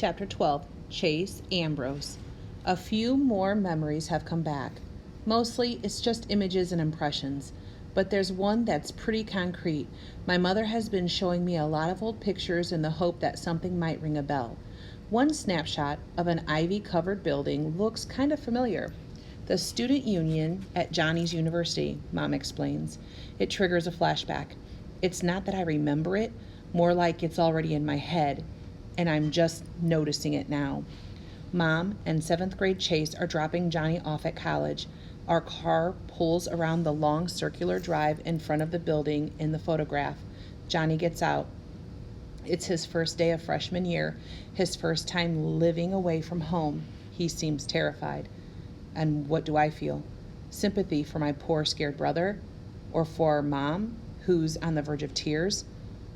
Chapter 12, Chase Ambrose. A few more memories have come back. Mostly, it's just images and impressions. But there's one that's pretty concrete. My mother has been showing me a lot of old pictures in the hope that something might ring a bell. One snapshot of an ivy-covered building looks kind of familiar. The student union at Johnny's University, Mom explains. It triggers a flashback. It's not that I remember it, more like it's already in my head, and I'm just noticing it now. Mom and 7th grade Chase are dropping Johnny off at college. Our car pulls around the long circular drive in front of the building in the photograph. Johnny gets out. It's his first day of freshman year, his first time living away from home. He seems terrified. And what do I feel? Sympathy for my poor, scared brother? Or for Mom, who's on the verge of tears?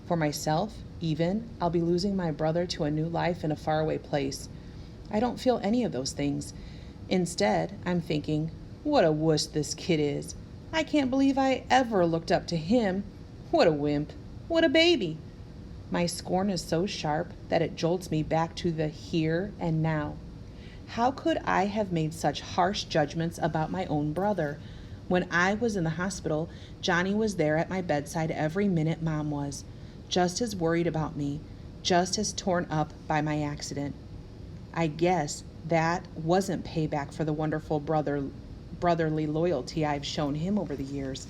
For myself, even, I'll be losing my brother to a new life in a faraway place. I don't feel any of those things. Instead, I'm thinking, what a wuss this kid is. I can't believe I ever looked up to him. What a wimp. What a baby. My scorn is so sharp that it jolts me back to the here and now. How could I have made such harsh judgments about my own brother? When I was in the hospital, Johnny was there at my bedside every minute Mom was, just as worried about me, just as torn up by my accident. I guess that wasn't payback for the wonderful brotherly loyalty I've shown him over the years.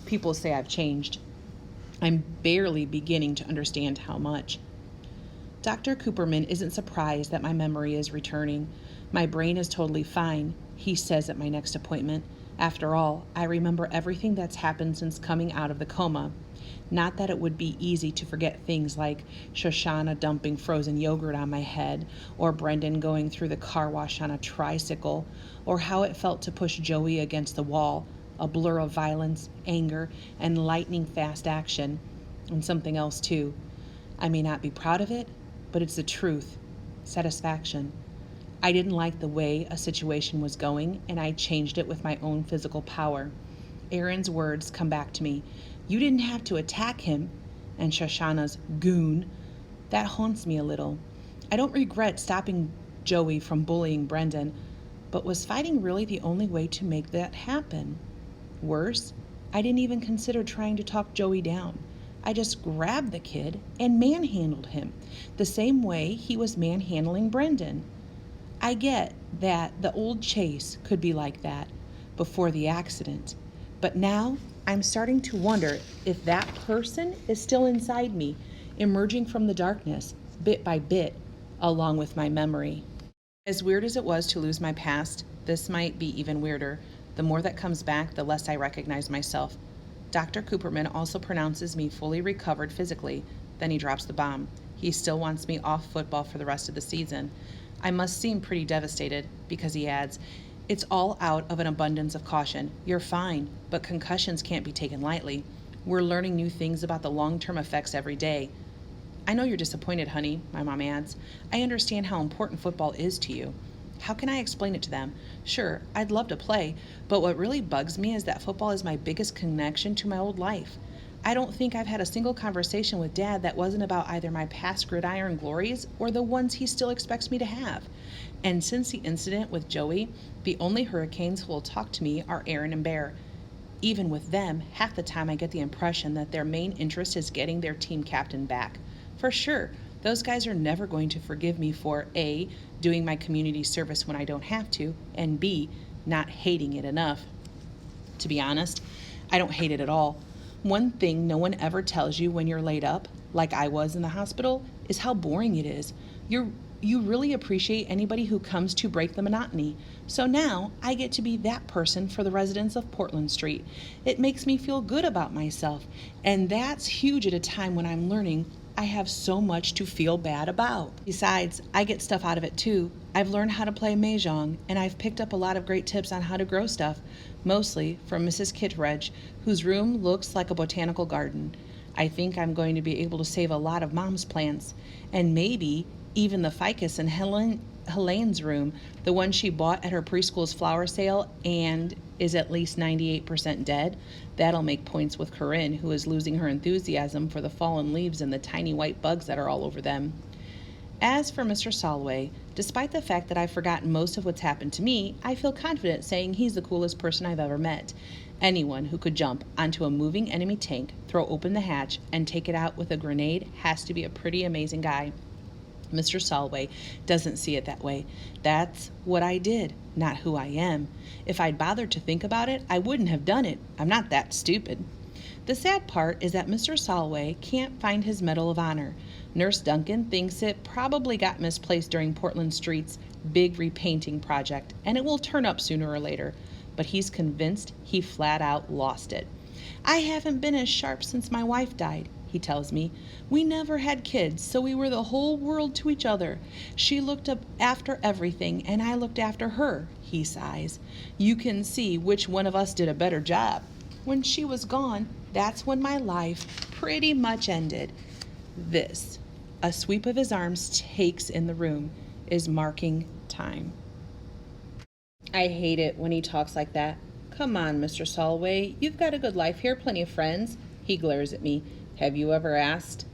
People say I've changed. I'm barely beginning to understand how much. Dr. Cooperman isn't surprised that my memory is returning. My brain is totally fine, he says at my next appointment. After all, I remember everything that's happened since coming out of the coma. Not that it would be easy to forget things like Shoshana dumping frozen yogurt on my head, or Brendan going through the car wash on a tricycle, or how it felt to push Joey against the wall, a blur of violence, anger, and lightning-fast action, and something else too. I may not be proud of it, but it's the truth. Satisfaction. I didn't like the way a situation was going, and I changed it with my own physical power. Aaron's words come back to me. You didn't have to attack him. And Shoshana's goon. That haunts me a little. I don't regret stopping Joey from bullying Brendan, but was fighting really the only way to make that happen? Worse, I didn't even consider trying to talk Joey down. I just grabbed the kid and manhandled him, the same way he was manhandling Brendan. I get that the old Chase could be like that before the accident, but now I'm starting to wonder if that person is still inside me, emerging from the darkness, bit by bit, along with my memory. As weird as it was to lose my past, this might be even weirder. The more that comes back, the less I recognize myself. Dr. Cooperman also pronounces me fully recovered physically. Then he drops the bomb. He still wants me off football for the rest of the season. I must seem pretty devastated, because he adds, it's all out of an abundance of caution. You're fine, but concussions can't be taken lightly. We're learning new things about the long-term effects every day. I know you're disappointed, honey, my mom adds. I understand how important football is to you. How can I explain it to them? Sure, I'd love to play, but what really bugs me is that football is my biggest connection to my old life. I don't think I've had a single conversation with Dad that wasn't about either my past gridiron glories or the ones he still expects me to have. And since the incident with Joey, the only Hurricanes who will talk to me are Aaron and Bear. Even with them, half the time I get the impression that their main interest is getting their team captain back. For sure, those guys are never going to forgive me for A, doing my community service when I don't have to, and B, not hating it enough. To be honest, I don't hate it at all. One thing no one ever tells you when you're laid up, like I was in the hospital, is how boring it is. You really appreciate anybody who comes to break the monotony. So now I get to be that person for the residents of Portland Street. It makes me feel good about myself, and that's huge at a time when I'm learning I have so much to feel bad about. Besides, I get stuff out of it too. I've learned how to play mahjong, and I've picked up a lot of great tips on how to grow stuff, mostly from Mrs. Kittredge, whose room looks like a botanical garden. I think I'm going to be able to save a lot of Mom's plants, and maybe even the ficus in Helene's room, the one she bought at her preschool's flower sale and is at least 98% dead. That'll make points with Corinne, who is losing her enthusiasm for the fallen leaves and the tiny white bugs that are all over them. As for Mr. Solway, despite the fact that I've forgotten most of what's happened to me, I feel confident saying he's the coolest person I've ever met. Anyone who could jump onto a moving enemy tank, throw open the hatch, and take it out with a grenade has to be a pretty amazing guy. Mr. Solway doesn't see it that way. That's what I did, not who I am. If I'd bothered to think about it, I wouldn't have done it. I'm not that stupid. The sad part is that Mr. Solway can't find his Medal of Honor. Nurse Duncan thinks it probably got misplaced during Portland Street's big repainting project, and it will turn up sooner or later. But he's convinced he flat out lost it. I haven't been as sharp since my wife died, he tells me. We never had kids, so we were the whole world to each other. She looked up after everything, and I looked after her, he sighs. You can see which one of us did a better job. When she was gone, that's when my life pretty much ended. This, a sweep of his arms takes in the room, is marking time. I hate it when he talks like that. Come on, Mr. Solway, you've got a good life here, plenty of friends. He glares at me. Have you ever asked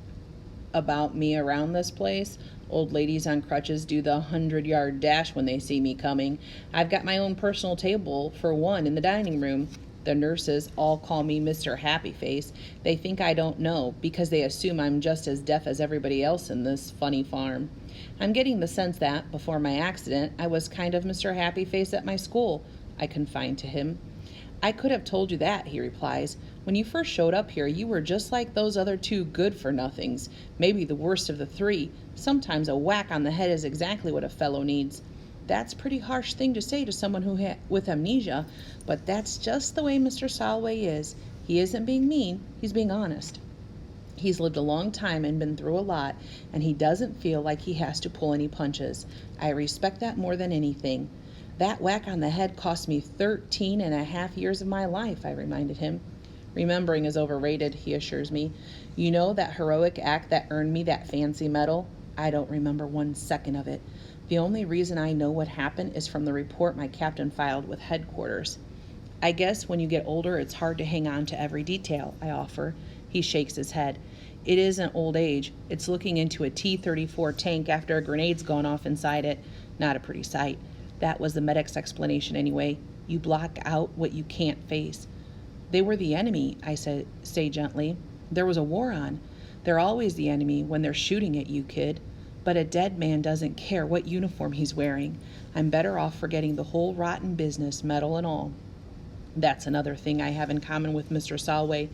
about me around this place? Old ladies on crutches do the 100-yard dash when they see me coming. I've got my own personal table for one in the dining room. The nurses all call me Mr. Happy Face. They think I don't know because they assume I'm just as deaf as everybody else in this funny farm. I'm getting the sense that, before my accident, I was kind of Mr. Happy Face at my school, I confide to him. I could have told you that, he replies. When you first showed up here, you were just like those other two good-for-nothings, maybe the worst of the three. Sometimes a whack on the head is exactly what a fellow needs. That's a pretty harsh thing to say to someone with amnesia, but that's just the way Mr. Solway is. He isn't being mean, he's being honest. He's lived a long time and been through a lot, and he doesn't feel like he has to pull any punches. I respect that more than anything. That whack on the head cost me 13 and a half years of my life, I reminded him. Remembering is overrated, he assures me. You know that heroic act that earned me that fancy medal? I don't remember 1 second of it. The only reason I know what happened is from the report my captain filed with headquarters. I guess when you get older, it's hard to hang on to every detail, I offer. He shakes his head. It isn't old age. It's looking into a T-34 tank after a grenade's gone off inside it. Not a pretty sight. That was the medic's explanation anyway. You block out what you can't face. They were the enemy, I say gently. There was a war on. They're always the enemy when they're shooting at you, kid. But a dead man doesn't care what uniform he's wearing. I'm better off forgetting the whole rotten business, medal and all. That's another thing I have in common with Mr. Solway.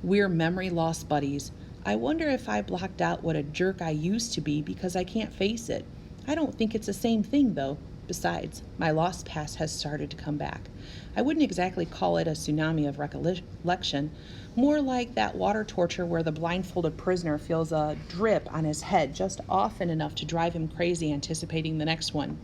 We're memory loss buddies. I wonder if I blocked out what a jerk I used to be because I can't face it. I don't think it's the same thing, though. Besides, my lost past has started to come back. I wouldn't exactly call it a tsunami of recollection, more like that water torture where the blindfolded prisoner feels a drip on his head just often enough to drive him crazy anticipating the next one.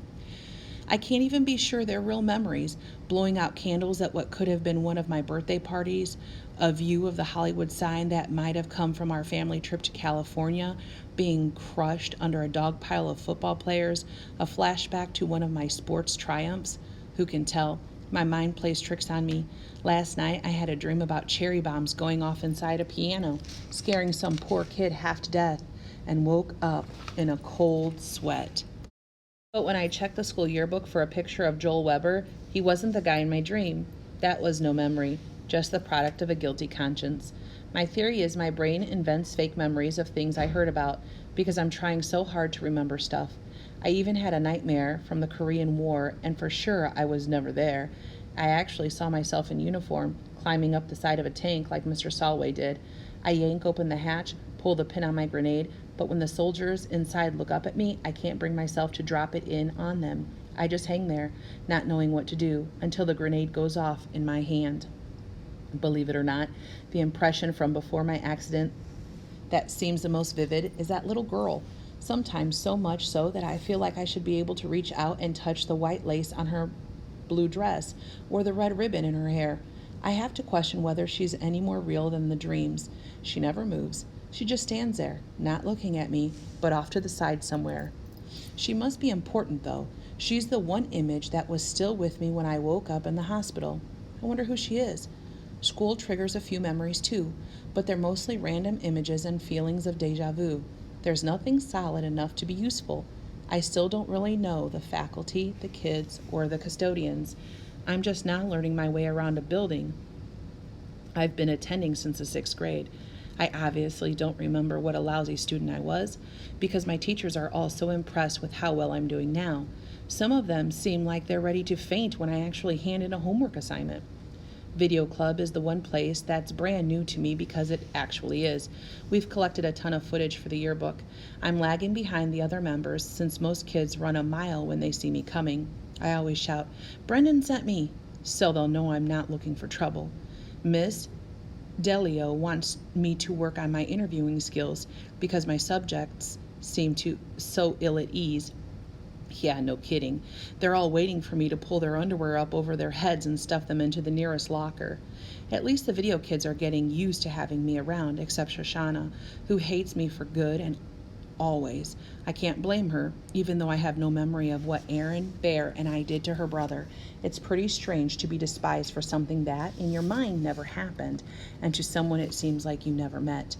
I can't even be sure they're real memories, blowing out candles at what could have been one of my birthday parties, a view of the Hollywood sign that might have come from our family trip to California, being crushed under a dog pile of football players, a flashback to one of my sports triumphs. Who can tell? My mind plays tricks on me. Last night I had a dream about cherry bombs going off inside a piano, scaring some poor kid half to death, and woke up in a cold sweat. But when I checked the school yearbook for a picture of Joel Weber, he wasn't the guy in my dream. That was no memory, just the product of a guilty conscience. My theory is my brain invents fake memories of things I heard about because I'm trying so hard to remember stuff. I even had a nightmare from the Korean War, and for sure I was never there. I actually saw myself in uniform, climbing up the side of a tank like Mr. Solway did. I yank open the hatch, pull the pin on my grenade, but when the soldiers inside look up at me, I can't bring myself to drop it in on them. I just hang there, not knowing what to do, until the grenade goes off in my hand. Believe it or not, the impression from before my accident that seems the most vivid is that little girl, sometimes so much so that I feel like I should be able to reach out and touch the white lace on her blue dress or the red ribbon in her hair. I have to question whether she's any more real than the dreams. She never moves. She just stands there, not looking at me, but off to the side somewhere. She must be important, though. She's the one image that was still with me when I woke up in the hospital. I wonder who she is. School triggers a few memories, too, but they're mostly random images and feelings of deja vu. There's nothing solid enough to be useful. I still don't really know the faculty, the kids, or the custodians. I'm just now learning my way around a building I've been attending since the 6th grade. I obviously don't remember what a lousy student I was, because my teachers are all so impressed with how well I'm doing now. Some of them seem like they're ready to faint when I actually hand in a homework assignment. Video Club is the one place that's brand new to me because it actually is. We've collected a ton of footage for the yearbook. I'm lagging behind the other members since most kids run a mile when they see me coming. I always shout, "Brendan sent me," so they'll know I'm not looking for trouble. Miss Delio wants me to work on my interviewing skills because my subjects seem so ill at ease. Yeah, no kidding. They're all waiting for me to pull their underwear up over their heads and stuff them into the nearest locker. At least the video kids are getting used to having me around, except Shoshana, who hates me for good and always. I can't blame her, even though I have no memory of what Aaron, Bear, and I did to her brother. It's pretty strange to be despised for something that, in your mind, never happened, and to someone it seems like you never met.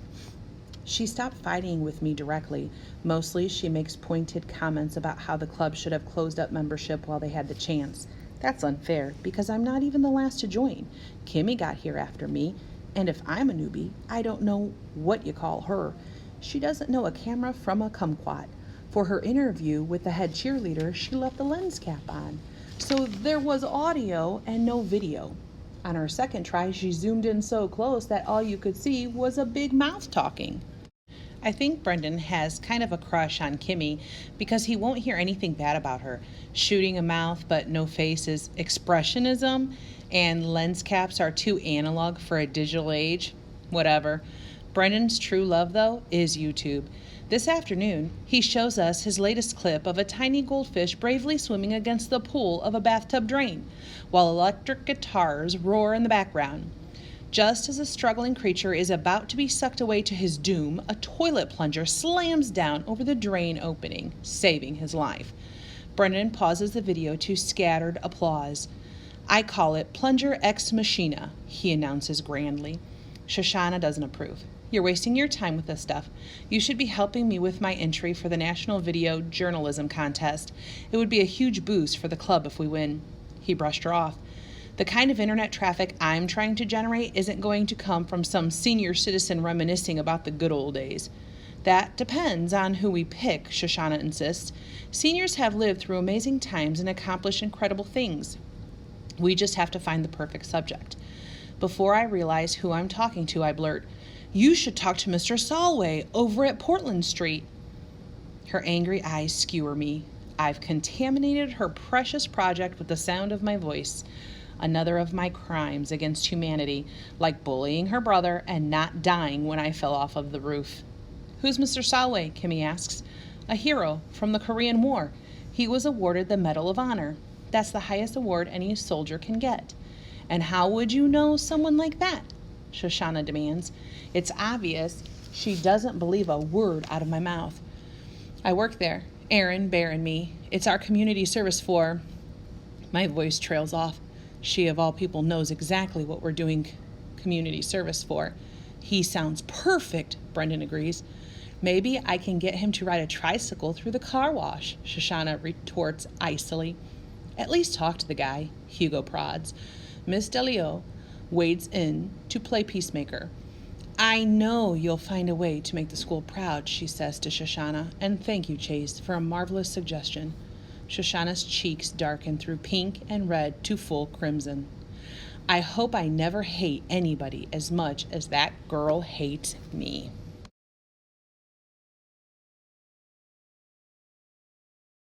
She stopped fighting with me directly. Mostly, she makes pointed comments about how the club should have closed up membership while they had the chance. That's unfair, because I'm not even the last to join. Kimmy got here after me, and if I'm a newbie, I don't know what you call her. She doesn't know a camera from a kumquat. For her interview with the head cheerleader, she left the lens cap on. So there was audio and no video. On her second try, she zoomed in so close that all you could see was a big mouth talking. I think Brendan has kind of a crush on Kimmy because he won't hear anything bad about her. Shooting a mouth but no face is expressionism, and lens caps are too analog for a digital age. Whatever. Brendan's true love, though, is YouTube. This afternoon, he shows us his latest clip of a tiny goldfish bravely swimming against the pool of a bathtub drain, while electric guitars roar in the background. Just as a struggling creature is about to be sucked away to his doom, a toilet plunger slams down over the drain opening, saving his life. Brendan pauses the video to scattered applause. "I call it Plunger Ex Machina," he announces grandly. Shoshana doesn't approve. "You're wasting your time with this stuff. You should be helping me with my entry for the National Video Journalism Contest. It would be a huge boost for the club if we win." He brushed her off. "The kind of internet traffic I'm trying to generate isn't going to come from some senior citizen reminiscing about the good old days." "That depends on who we pick," Shoshana insists. "Seniors have lived through amazing times and accomplished incredible things. We just have to find the perfect subject." Before I realize who I'm talking to, I blurt, "You should talk to Mr. Solway over at Portland Street." Her angry eyes skewer me. I've contaminated her precious project with the sound of my voice. Another of my crimes against humanity, like bullying her brother and not dying when I fell off of the roof. "Who's Mr. Solway?" Kimmy asks. "A hero from the Korean War. He was awarded the Medal of Honor. That's the highest award any soldier can get." "And how would you know someone like that?" Shoshana demands. It's obvious she doesn't believe a word out of my mouth. "I work there. Aaron, Bear, and me. It's our community service for..." My voice trails off. She, of all people, knows exactly what we're doing community service for. "He sounds perfect," Brendan agrees. "Maybe I can get him to ride a tricycle through the car wash," Shoshana retorts icily. "At least talk to the guy," Hugo prods. Miss Delio wades in to play peacemaker. "I know you'll find a way to make the school proud," she says to Shoshana, "and thank you, Chase, for a marvelous suggestion." Shoshana's cheeks darken through pink and red to full crimson. "I hope I never hate anybody as much as that girl hates me."